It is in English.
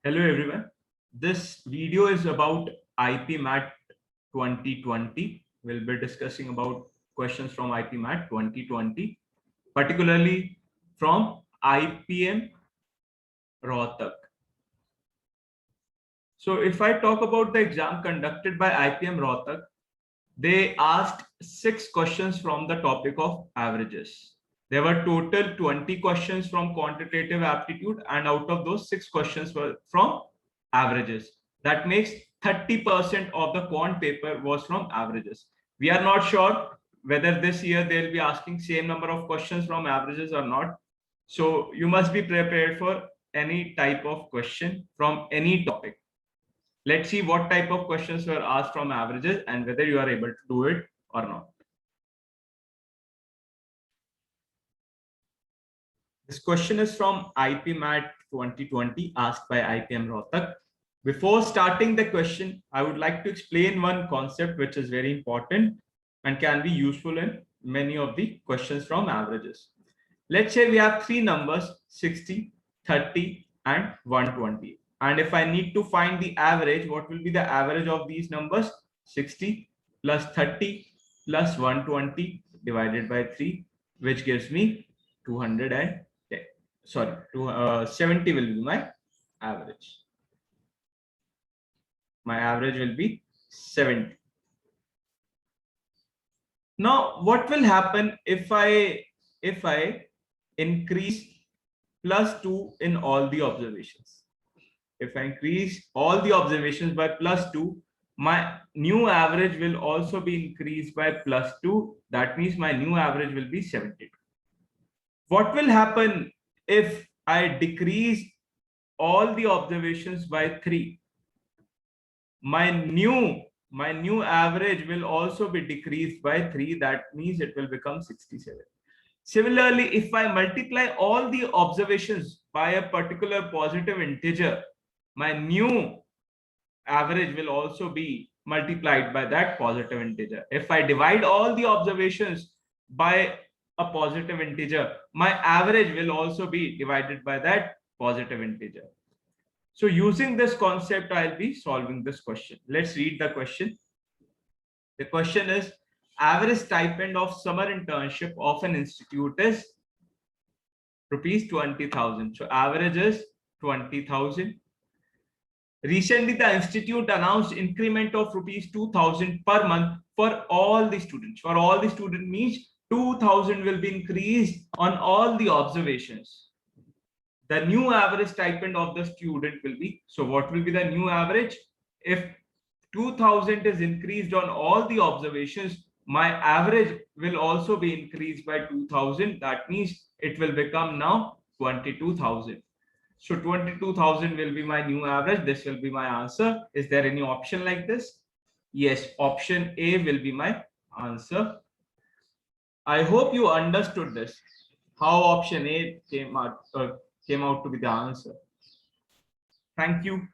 Hello everyone. This video is about IPMAT 2020. We'll be discussing about questions from IPMAT 2020, particularly from IPM Rohtak. So if I talk about the exam conducted by IPM Rohtak, they asked 6 questions from the topic of averages. There were total 20 questions from quantitative aptitude, and out of those 6 questions were from averages. That makes 30% of the quant paper was from averages. We are not sure whether this year they'll be asking same number of questions from averages or not. So you must be prepared for any type of question from any topic. Let's see what type of questions were asked from averages and whether you are able to do it or not. This question is from IPMAT 2020 asked by IPM Rohtak. Before starting the question, I would like to explain one concept which is very important and can be useful in many of the questions from averages. Let's say we have 3 numbers, 60, 30 and 120. And if I need to find the average, what will be the average of these numbers? 60 plus 30 plus 120 divided by 3, which gives me 210. Sorry, 70 will be my average. My average will be 70. Now, what will happen if I increase plus 2 in all the observations? If I increase all the observations by plus 2, my new average will also be increased by plus 2. That means my new average will be 72. What will happen if I decrease all the observations by 3? My new average will also be decreased by 3. That means it will become 67. Similarly, if I multiply all the observations by a particular positive integer, my new average will also be multiplied by that positive integer. If I divide all the observations by a positive integer, my average will also be divided by that positive integer. So using this concept, I'll be solving this question. Let's read the question. The question is, average stipend of summer internship of an institute is rupees 20,000. So average is 20,000. Recently, the institute announced increment of rupees 2,000 per month for all the students. For all the students means 2,000 will be increased on all the observations. The new average stipend of the student will be, so what will be the new average? If 2,000 is increased on all the observations, my average will also be increased by 2,000. That means it will become now 22,000. So 22,000 will be my new average. This will be my answer. Is there any option like this? Yes, option A will be my answer. I hope you understood this, how option A came out to be the answer. Thank you.